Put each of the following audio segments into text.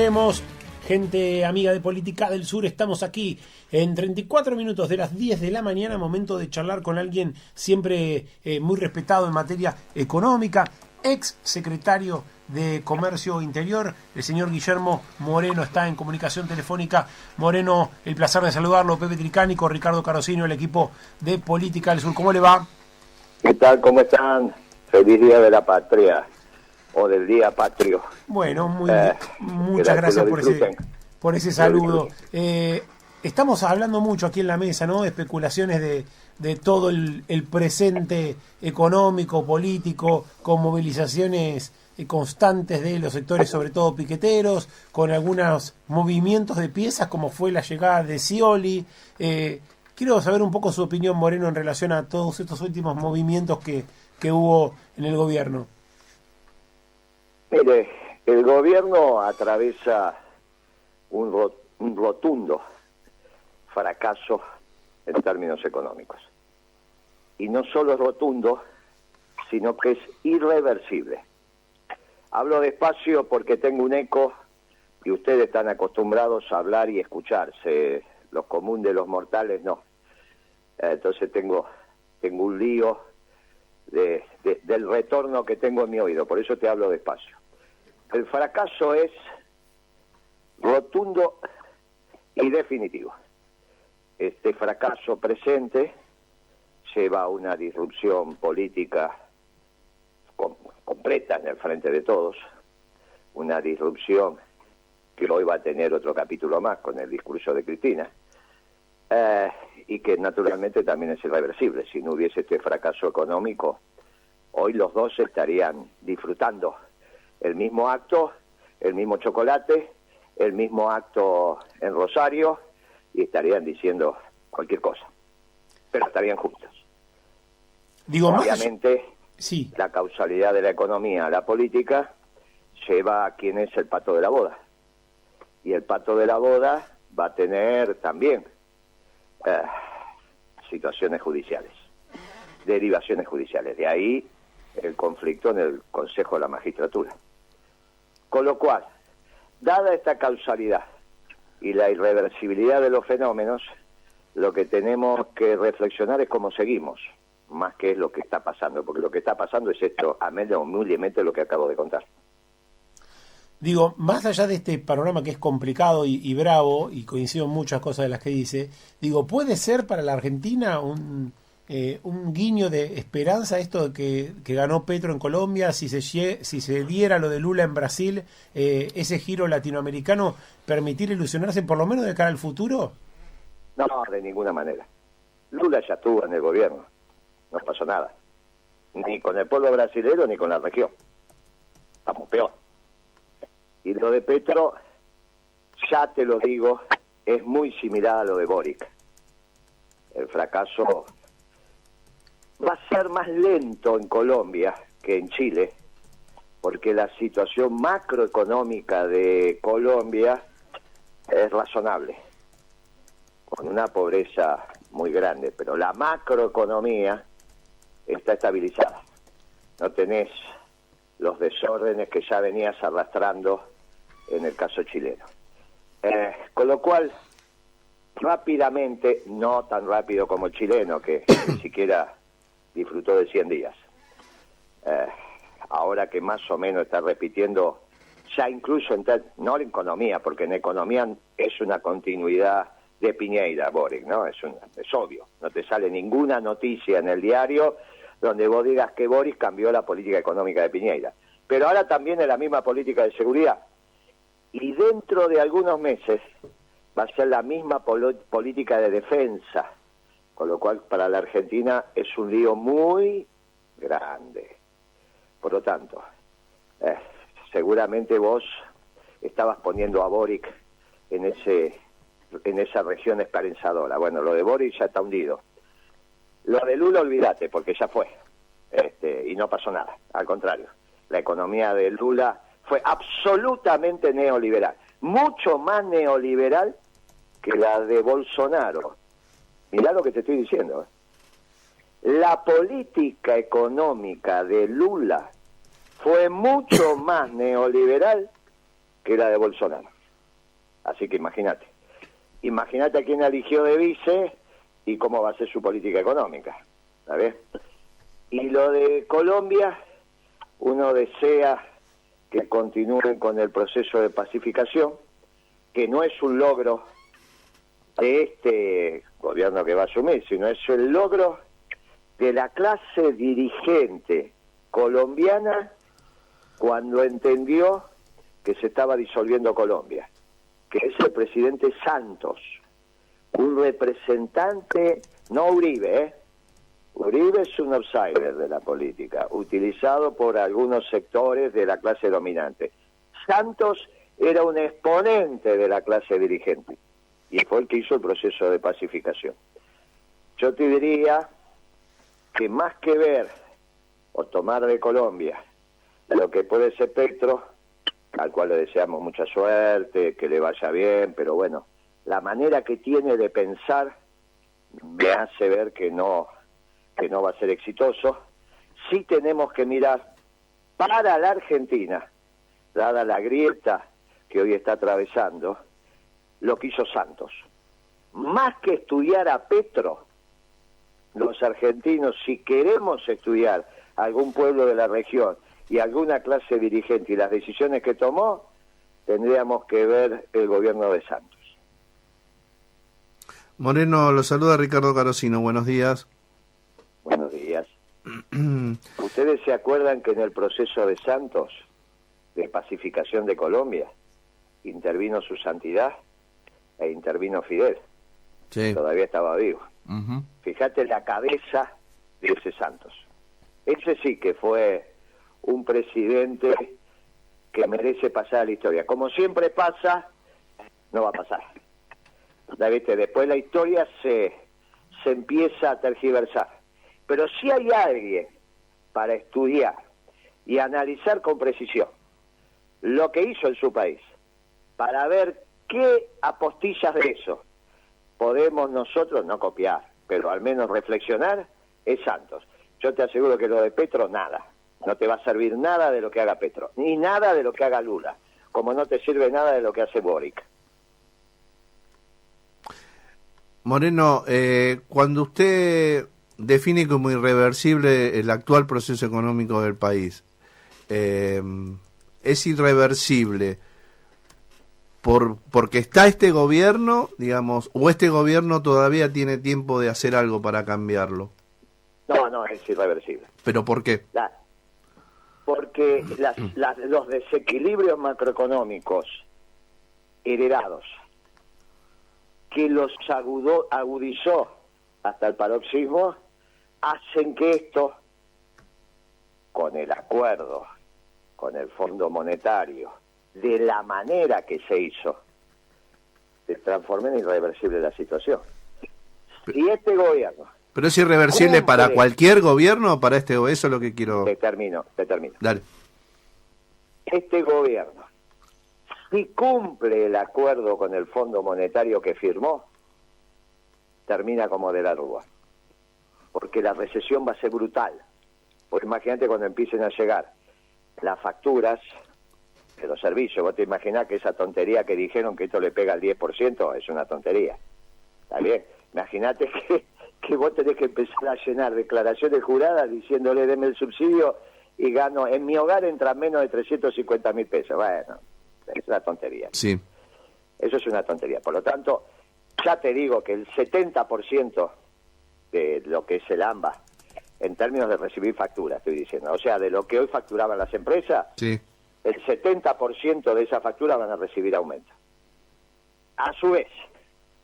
volvemos. Gente amiga de Política del Sur, estamos aquí en 34 minutos de las 10 de la mañana, momento de charlar con alguien siempre muy respetado en materia económica, ex secretario de Comercio Interior, el señor Guillermo Moreno está en comunicación telefónica. Moreno, el placer de saludarlo, Pepe Tricánico, Ricardo Carosino, el equipo de Política del Sur. ¿Cómo le va? ¿Qué tal? ¿Cómo están? Feliz Día de la Patria, o del Día Patrio. Bueno, muchas gracias por ese saludo. Estamos hablando mucho aquí en la mesa, ¿no? Especulaciones de todo el presente económico, político, con movilizaciones constantes de los sectores, sobre todo piqueteros, con algunos movimientos de piezas, como fue la llegada de Scioli. Quiero saber un poco su opinión, Moreno, en relación a todos estos últimos movimientos que hubo en el gobierno. Mire, el gobierno atraviesa un rotundo fracaso en términos económicos. Y no solo es rotundo, sino que es irreversible. Hablo despacio porque tengo un eco y ustedes están acostumbrados a hablar y escucharse. Los comunes de los mortales no. Entonces tengo un lío del retorno que tengo en mi oído, por eso te hablo despacio. El fracaso es rotundo y definitivo. Este fracaso presente lleva a una disrupción política completa en el frente de todos, una disrupción que hoy va a tener otro capítulo más con el discurso de Cristina, y que naturalmente también es irreversible. Si no hubiese este fracaso económico, hoy los dos estarían disfrutando el mismo acto, el mismo chocolate, el mismo acto en Rosario, y estarían diciendo cualquier cosa, pero estarían juntos. Obviamente, sí, la causalidad de la economía a la política lleva a quien es el pato de la boda, y el pato de la boda va a tener también situaciones judiciales, derivaciones judiciales. De ahí el conflicto en el Consejo de la Magistratura. Con lo cual, dada esta causalidad y la irreversibilidad de los fenómenos, lo que tenemos que reflexionar es cómo seguimos, más que es lo que está pasando, porque lo que está pasando es esto, a menos humildemente lo que acabo de contar. Digo, más allá de este panorama que es complicado y bravo, y coincido en muchas cosas de las que dice, digo, ¿puede ser para la Argentina un guiño de esperanza esto de que ganó Petro en Colombia, si se diera lo de Lula en Brasil, ese giro latinoamericano, permitir ilusionarse por lo menos de cara al futuro? No, de ninguna manera. Lula ya estuvo en el gobierno, no pasó nada, ni con el pueblo brasileño ni con la región, estamos peor. Y lo de Petro, ya te lo digo, es muy similar a lo de Boric. El fracaso va a ser más lento en Colombia que en Chile, porque la situación macroeconómica de Colombia es razonable, con una pobreza muy grande, pero la macroeconomía está estabilizada. No tenés los desórdenes que ya venías arrastrando en el caso chileno. Con lo cual, rápidamente, no tan rápido como el chileno, que ni siquiera disfrutó de 100 días. Ahora que más o menos está repitiendo, ya incluso, no en economía, porque en economía es una continuidad de Piñera, Boric, ¿no? Es obvio, no te sale ninguna noticia en el diario donde vos digas que Boric cambió la política económica de Piñera. Pero ahora también es la misma política de seguridad. Y dentro de algunos meses va a ser la misma política de defensa. Con lo cual, para la Argentina es un lío muy grande. Por lo tanto, seguramente vos estabas poniendo a Boric en esa región esperanzadora. Bueno, lo de Boric ya está hundido. Lo de Lula, olvídate, porque ya fue. Y no pasó nada. Al contrario, la economía de Lula fue absolutamente neoliberal. Mucho más neoliberal que la de Bolsonaro. Mirá lo que te estoy diciendo. La política económica de Lula fue mucho más neoliberal que la de Bolsonaro. Así que imagínate a quién eligió de vice y cómo va a ser su política económica, ¿sabes? Y lo de Colombia, uno desea que continúen con el proceso de pacificación, que no es un logro de este gobierno que va a asumir, sino es el logro de la clase dirigente colombiana cuando entendió que se estaba disolviendo Colombia, que es el presidente Santos, un representante, no Uribe, Uribe es un outsider de la política, utilizado por algunos sectores de la clase dominante. Santos era un exponente de la clase dirigente y fue el que hizo el proceso de pacificación. Yo te diría que más que ver o tomar de Colombia lo que puede ser Petro, al cual le deseamos mucha suerte, que le vaya bien, pero bueno, la manera que tiene de pensar me hace ver que no va a ser exitoso. Sí tenemos que mirar para la Argentina, dada la grieta que hoy está atravesando, lo que hizo Santos. Más que estudiar a Petro, los argentinos, si queremos estudiar a algún pueblo de la región y alguna clase dirigente y las decisiones que tomó, tendríamos que ver el gobierno de Santos. Moreno, lo saluda Ricardo Carosino, buenos días. Buenos días. ¿Ustedes se acuerdan que en el proceso de Santos, de pacificación de Colombia, intervino su santidad e intervino Fidel? Sí. Todavía estaba vivo. Uh-huh. Fíjate la cabeza de ese Santos. Ese sí que fue un presidente que merece pasar a la historia. Como siempre pasa, no va a pasar. ¿La viste? Después la historia se empieza a tergiversar. Pero si hay alguien para estudiar y analizar con precisión lo que hizo en su país, para ver qué apostillas de eso podemos nosotros no copiar, pero al menos reflexionar, es Santos. Yo te aseguro que lo de Petro, nada. No te va a servir nada de lo que haga Petro, ni nada de lo que haga Lula, como no te sirve nada de lo que hace Boric. Moreno, cuando usted define como irreversible el actual proceso económico del país, ¿es irreversible porque está este gobierno, digamos, o este gobierno todavía tiene tiempo de hacer algo para cambiarlo? No, es irreversible. ¿Pero por qué? Porque los desequilibrios macroeconómicos heredados, que los agudizó hasta el paroxismo, hacen que esto, con el acuerdo, con el Fondo Monetario, de la manera que se hizo, se transforme en irreversible la situación. Si este gobierno... ¿Pero es irreversible para cualquier gobierno o para este gobierno? Eso es lo que quiero... Te termino. Dale. Este gobierno, si cumple el acuerdo con el Fondo Monetario que firmó, termina como de la Rúa. Porque la recesión va a ser brutal. Pues imagínate cuando empiecen a llegar las facturas de los servicios. Vos te imaginás que esa tontería que dijeron que esto le pega al 10% es una tontería. ¿Está bien? Imagínate que vos tenés que empezar a llenar declaraciones juradas diciéndole deme el subsidio y gano, en mi hogar entra menos de 350.000 pesos. Bueno, es una tontería. Sí. Eso es una tontería. Por lo tanto, ya te digo que el 70% de lo que es el AMBA, en términos de recibir facturas, estoy diciendo, o sea, de lo que hoy facturaban las empresas, Sí. el 70% de esas facturas van a recibir aumento. A su vez,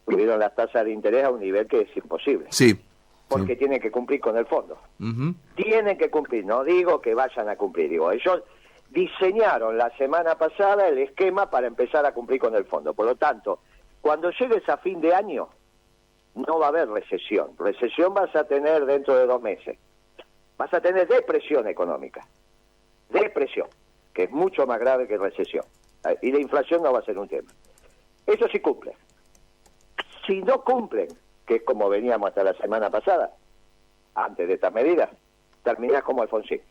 subieron las tasas de interés a un nivel que es imposible. Sí. Porque Sí. tienen que cumplir con el fondo. Uh-huh. Tienen que cumplir, no digo que vayan a cumplir, digo, ellos diseñaron la semana pasada el esquema para empezar a cumplir con el fondo. Por lo tanto, cuando llegues a fin de año, no va a haber recesión. Recesión vas a tener dentro de 2 meses. Vas a tener depresión económica. Depresión, que es mucho más grave que recesión. Y la inflación no va a ser un tema. Eso sí cumple. Si no cumplen, que es como veníamos hasta la semana pasada, antes de estas medidas, terminás como Alfonsín.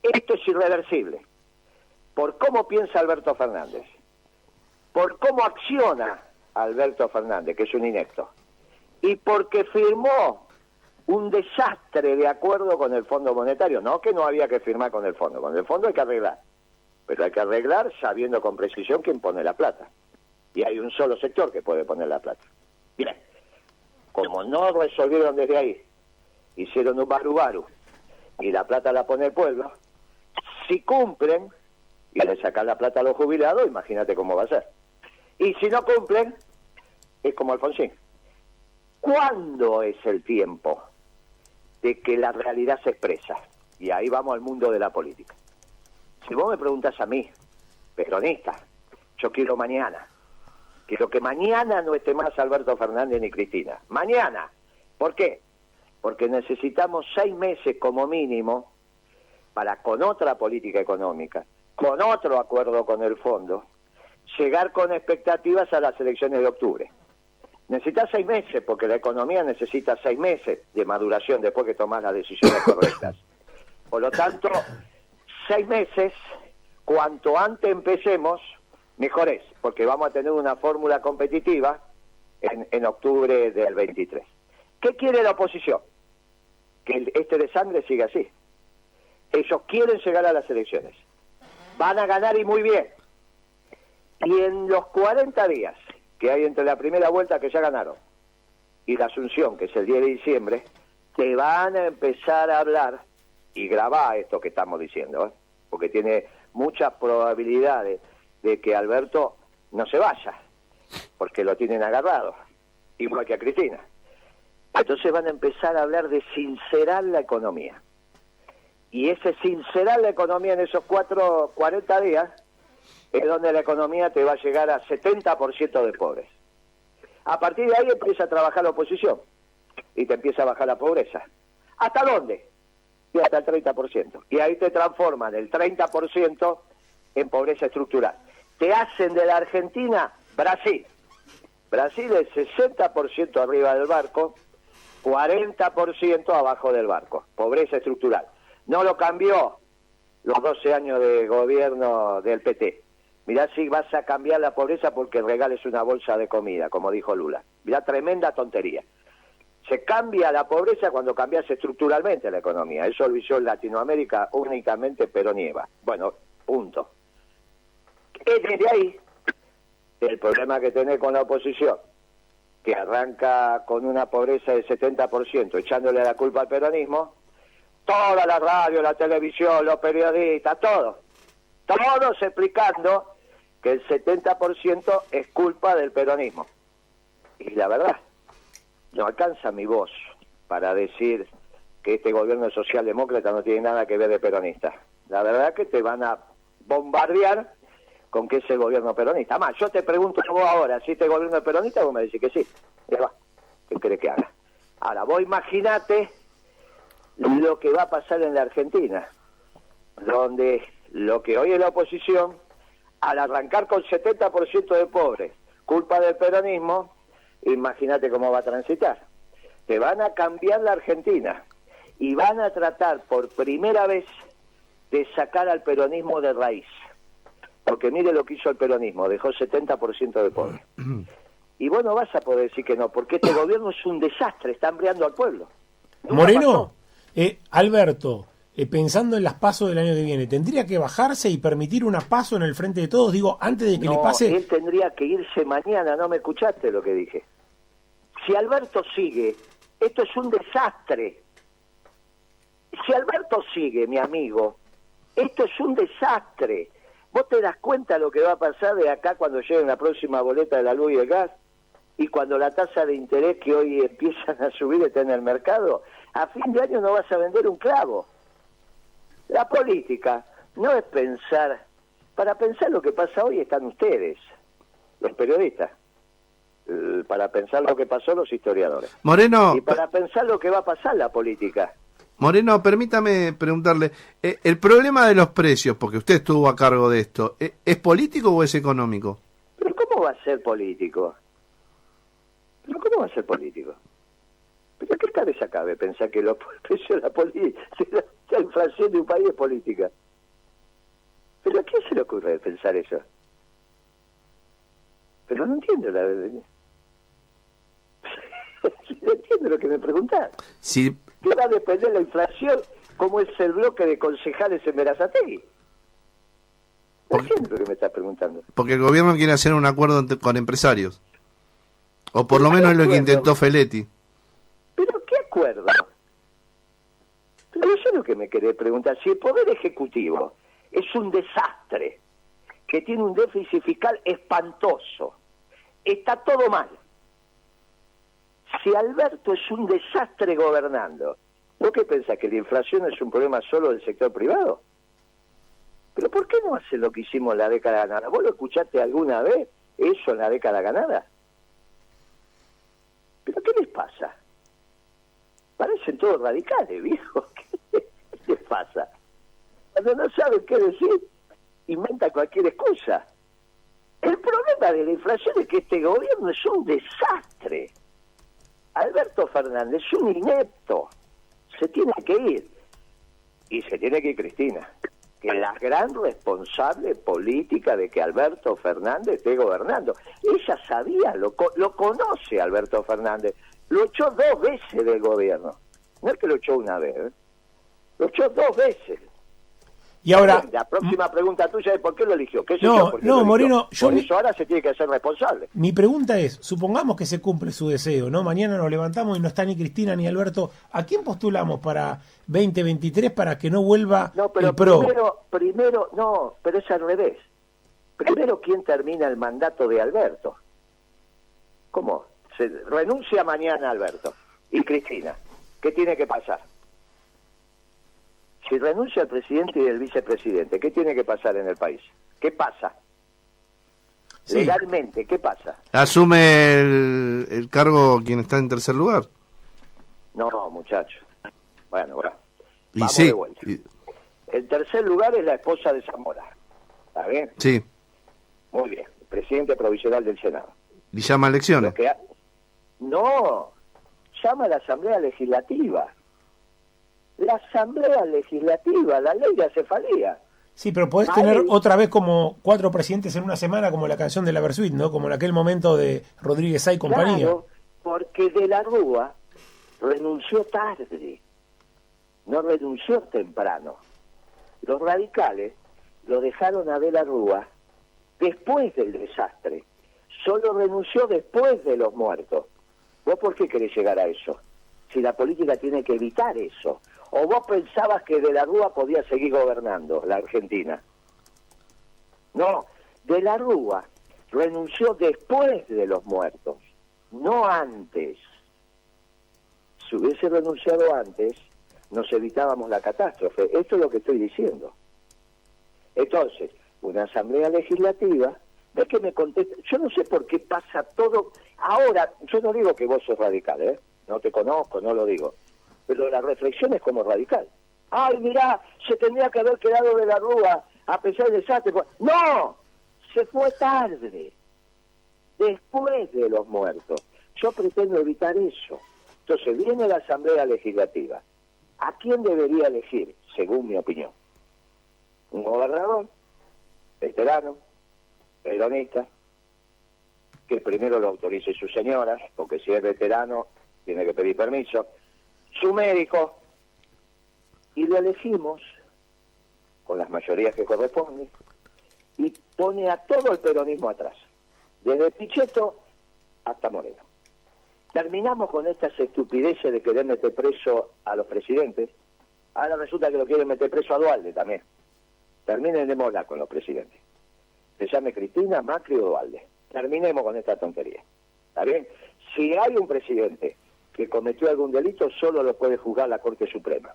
Esto es irreversible. Por cómo piensa Alberto Fernández, por cómo acciona Alberto Fernández, que es un inepto, y porque firmó un desastre de acuerdo con el Fondo Monetario. No que no había que firmar con el fondo hay que arreglar, pero hay que arreglar sabiendo con precisión quién pone la plata, y hay un solo sector que puede poner la plata. Bien, como no resolvieron desde ahí, hicieron un baru y la plata la pone el pueblo, si cumplen y le sacan la plata a los jubilados, imagínate cómo va a ser. Y si no cumplen, es como Alfonsín. ¿Cuándo es el tiempo de que la realidad se expresa? Y ahí vamos al mundo de la política. Si vos me preguntas a mí, peronista, yo quiero mañana. Quiero que mañana no esté más Alberto Fernández ni Cristina. Mañana. ¿Por qué? Porque necesitamos 6 meses como mínimo para, con otra política económica, con otro acuerdo con el fondo, llegar con expectativas a las elecciones de octubre. Necesitas 6 meses, porque la economía necesita 6 meses de maduración después que tomás las decisiones correctas. Por lo tanto, 6 meses, cuanto antes empecemos, mejor es, porque vamos a tener una fórmula competitiva en octubre del 23. ¿Qué quiere la oposición? Que este desangre siga así. Ellos quieren llegar a las elecciones. Van a ganar y muy bien. Y en los 40 días que hay entre la primera vuelta que ya ganaron y la Asunción, que es el 10 de diciembre, te van a empezar a hablar y grabar esto que estamos diciendo, porque tiene muchas probabilidades de que Alberto no se vaya, porque lo tienen agarrado, igual que a Cristina. Entonces van a empezar a hablar de sincerar la economía. Y ese sincerar la economía en esos 40 días es donde la economía te va a llegar a 70% de pobres. A partir de ahí empieza a trabajar la oposición y te empieza a bajar la pobreza. ¿Hasta dónde? Y hasta el 30%. Y ahí te transforman el 30% en pobreza estructural. Te hacen de la Argentina Brasil. Brasil es 60% arriba del barco, 40% abajo del barco. Pobreza estructural. No lo cambió los 12 años de gobierno del PT. Mirá si vas a cambiar la pobreza porque regales una bolsa de comida, como dijo Lula. Mirá, tremenda tontería. Se cambia la pobreza cuando cambias estructuralmente la economía. Eso lo hizo en Latinoamérica únicamente Perón y Eva. Bueno, punto. Es desde ahí el problema que tenés con la oposición, que arranca con una pobreza del 70%, echándole la culpa al peronismo. Toda la radio, la televisión, los periodistas, todos explicando que el 70% es culpa del peronismo. Y la verdad, no alcanza mi voz para decir que este gobierno socialdemócrata no tiene nada que ver de peronista. La verdad es que te van a bombardear con que es el gobierno peronista. Además, yo te pregunto a vos ahora, si este gobierno es peronista, vos me decís que sí. ¿Qué querés que haga? Ahora, vos imaginate lo que va a pasar en la Argentina, donde lo que hoy es la oposición, al arrancar con 70% de pobres, culpa del peronismo, imagínate cómo va a transitar. Te van a cambiar la Argentina y van a tratar por primera vez de sacar al peronismo de raíz. Porque mire lo que hizo el peronismo, dejó 70% de pobres. Y vos no vas a poder decir que no, porque este gobierno es un desastre, está hambriando al pueblo. Moreno, Alberto, pensando en las PASO del año que viene, ¿tendría que bajarse y permitir una PASO en el frente de todos? Digo, antes de que le pase... él tendría que irse mañana, ¿no me escuchaste lo que dije? Si Alberto sigue, esto es un desastre. Si Alberto sigue, mi amigo, esto es un desastre. ¿Vos te das cuenta de lo que va a pasar de acá cuando llegue la próxima boleta de la luz y el gas? Y cuando la tasa de interés que hoy empiezan a subir está en el mercado, a fin de año no vas a vender un clavo. La política no es pensar, para pensar lo que pasa hoy están ustedes, los periodistas, para pensar lo que pasó los historiadores. Moreno, y para pensar lo que va a pasar la política. Moreno, permítame preguntarle, el problema de los precios, porque usted estuvo a cargo de esto, ¿es político o es económico? ¿Pero cómo va a ser político? ¿Pero cómo va a ser político? ¿Pero qué cabeza cabe pensar que los precios de la inflación de un país es política? ¿Pero a quién se le ocurre pensar eso? Pero no entiendo no entiendo lo que me preguntás. Sí. ¿Qué va a depender de la inflación? ¿Cómo es el bloque de concejales en Berazategui? No entiendo lo que me estás preguntando. Porque el gobierno quiere hacer un acuerdo con empresarios. O por lo menos es lo que intentó Feletti. ¿Pero qué acuerdo? Pero eso es lo que me querés preguntar. Si el Poder Ejecutivo es un desastre, que tiene un déficit fiscal espantoso, está todo mal. Si Alberto es un desastre gobernando, ¿vos qué pensás? ¿Que la inflación es un problema solo del sector privado? ¿Pero por qué no hace lo que hicimos en la década ganada? ¿Vos lo escuchaste alguna vez eso en la década ganada? ¿Pero qué les pasa? Parecen todos radicales, viejo. ¿Qué les pasa? Cuando no saben qué decir, inventan cualquier excusa. El problema de la inflación es que este gobierno es un desastre. Alberto Fernández es un inepto. Se tiene que ir. Y se tiene que ir Cristina, que es la gran responsable política de que Alberto Fernández esté gobernando. Ella sabía, lo conoce Alberto Fernández. Lo echó 2 veces del gobierno. No es que lo echó una vez, lo echó 2 veces. Y ahora... La próxima pregunta tuya es ¿por qué lo eligió? ¿Qué sé No, yo por qué lo eligió? Moreno, por eso ahora se tiene que hacer responsable. Mi pregunta es, supongamos que se cumple su deseo, ¿no? Mañana nos levantamos y no está ni Cristina ni Alberto. ¿A quién postulamos para 2023 para que no vuelva el PRO? Primero, no, pero es al revés. Primero, ¿quién termina el mandato de Alberto? ¿Cómo? Se renuncia mañana Alberto y Cristina. ¿Qué tiene que pasar? Si renuncia el presidente y el vicepresidente, ¿qué tiene que pasar en el país? ¿Qué pasa? Sí. Legalmente, ¿qué pasa? ¿Asume el cargo quien está en tercer lugar? No, muchacho. Bueno. Y vamos sí. De vuelta. El tercer lugar es la esposa de Zamora. ¿Está bien? Sí. Muy bien. Presidente provisional del Senado. ¿Y llama a elecciones? No. Llama a la Asamblea Legislativa. La Asamblea Legislativa, la ley de acefalía. Sí, pero podés tener otra vez como 4 presidentes en una semana, como la canción de la Versuit, ¿no? Como en aquel momento de Rodríguez Sá y compañía. Claro, porque De la Rúa renunció tarde, no renunció temprano. Los radicales lo dejaron a De la Rúa después del desastre. Solo renunció después de los muertos. ¿Vos por qué querés llegar a eso? Si la política tiene que evitar eso. ¿O vos pensabas que De la Rúa podía seguir gobernando la Argentina? No, De la Rúa renunció después de los muertos, no antes. Si hubiese renunciado antes, nos evitábamos la catástrofe. Esto es lo que estoy diciendo. Entonces, una asamblea legislativa, ves que me contesta, yo no sé por qué pasa todo. Ahora, yo no digo que vos sos radical, no te conozco, no lo digo. Pero la reflexión es como radical. Ay, mirá, se tendría que haber quedado De la Rúa a pesar del desastre. ¡No! Se fue tarde. Después de los muertos. Yo pretendo evitar eso. Entonces, viene la Asamblea Legislativa. ¿A quién debería elegir, según mi opinión? Un gobernador, veterano, peronista, que primero lo autorice su señora, porque si es veterano, tiene que pedir permiso. Su médico, y lo elegimos con las mayorías que corresponden, y pone a todo el peronismo atrás, desde Pichetto hasta Moreno. Terminamos con estas estupideces de querer meter preso a los presidentes. Ahora resulta que lo quieren meter preso a Duhalde también. Terminen de mola con los presidentes. Se llame Cristina, Macri o Duhalde. Terminemos con esta tontería. ¿Está bien? Si hay un presidente que cometió algún delito, solo lo puede juzgar la Corte Suprema.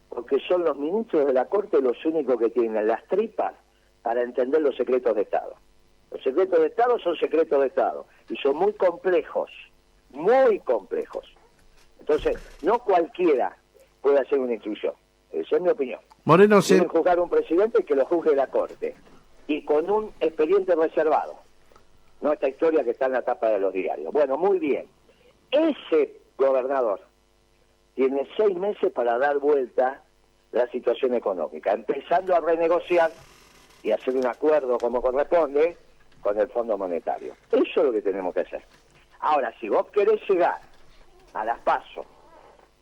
Porque son los ministros de la Corte los únicos que tienen las tripas para entender los secretos de Estado. Los secretos de Estado son secretos de Estado y son muy complejos, muy complejos. Entonces, no cualquiera puede hacer una instrucción. Esa es mi opinión. Moreno, Deben juzgar a un presidente que lo juzgue la Corte y con un expediente reservado. No esta historia que está en la tapa de los diarios. Bueno, muy bien. Ese gobernador tiene 6 meses para dar vuelta la situación económica, empezando a renegociar y hacer un acuerdo como corresponde con el Fondo Monetario. Eso es lo que tenemos que hacer. Ahora, si vos querés llegar a las PASO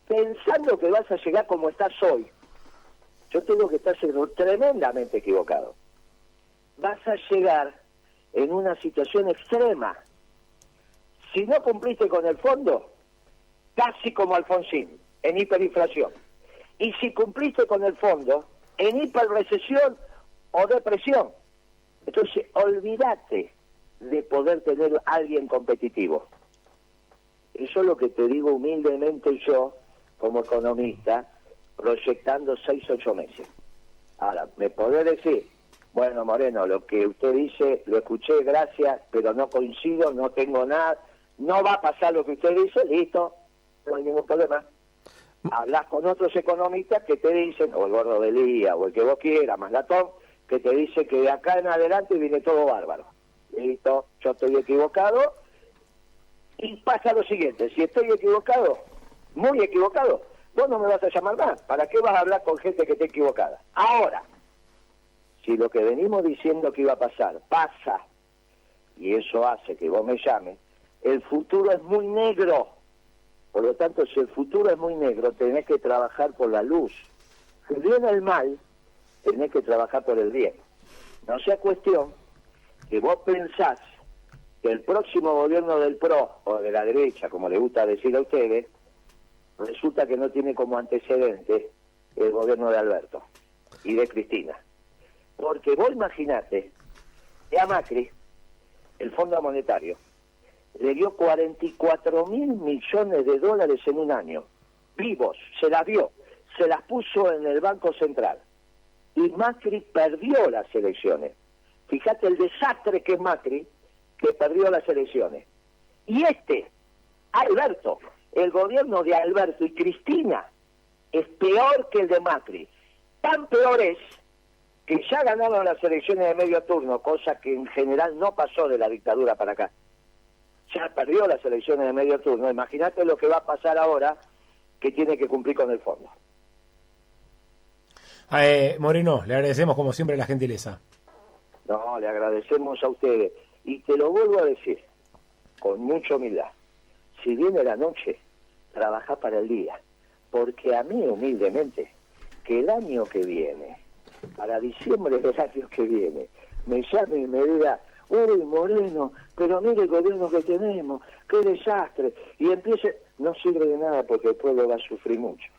pensando que vas a llegar como estás hoy, yo tengo que estar tremendamente equivocado. Vas a llegar en una situación extrema. Si no cumpliste con el fondo, casi como Alfonsín, en hiperinflación. Y si cumpliste con el fondo, en hiperrecesión o depresión. Entonces, olvídate de poder tener a alguien competitivo. Eso es lo que te digo humildemente yo, como economista, proyectando 6-8 meses. Ahora, me podés decir, bueno, Moreno, lo que usted dice, lo escuché, gracias, pero no coincido, no tengo nada, no va a pasar lo que usted dice, listo, no hay ningún problema. Hablas con otros economistas que te dicen, o el Gordo de Lía, o el que vos quieras, más Latón, que te dice que de acá en adelante viene todo bárbaro. Listo, yo estoy equivocado, y pasa lo siguiente, si estoy equivocado, muy equivocado, vos no me vas a llamar más. ¿Para qué vas a hablar con gente que esté equivocada? Ahora, si lo que venimos diciendo que iba a pasar, pasa, y eso hace que vos me llames, el futuro es muy negro. Por lo tanto, si el futuro es muy negro, tenés que trabajar por la luz. Si viene el mal, tenés que trabajar por el bien. No sea cuestión que vos pensás que el próximo gobierno del PRO, o de la derecha, como le gusta decir a ustedes, resulta que no tiene como antecedente el gobierno de Alberto y de Cristina. Porque vos imaginate que a Macri, el Fondo Monetario, le dio 44.000 millones de dólares en un año, vivos, se las dio, se las puso en el Banco Central. Y Macri perdió las elecciones. Fíjate el desastre que es Macri, que perdió las elecciones. Y Alberto, el gobierno de Alberto y Cristina, es peor que el de Macri. Tan peor es que ya ganaron las elecciones de medio turno, cosa que en general no pasó de la dictadura para acá. Ya perdió las elecciones de medio turno. Imagínate lo que va a pasar ahora, que tiene que cumplir con el fondo. Moreno, le agradecemos como siempre la gentileza. No, le agradecemos a ustedes. Y te lo vuelvo a decir, con mucha humildad. Si viene la noche, trabaja para el día. Porque a mí, humildemente, que el año que viene, para diciembre del año que viene, me llame y me diga, uy, Moreno, pero mire el gobierno que tenemos, qué desastre, y empiece, no sirve de nada porque el pueblo va a sufrir mucho.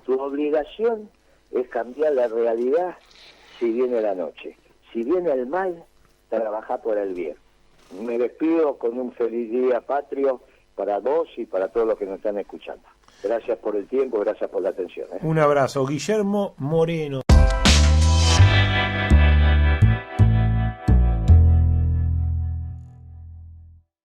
Tu obligación es cambiar la realidad si viene la noche. Si viene el mal, trabaja por el bien. Me despido con un feliz día patrio para vos y para todos los que nos están escuchando. Gracias por el tiempo, gracias por la atención. Un abrazo. Guillermo Moreno.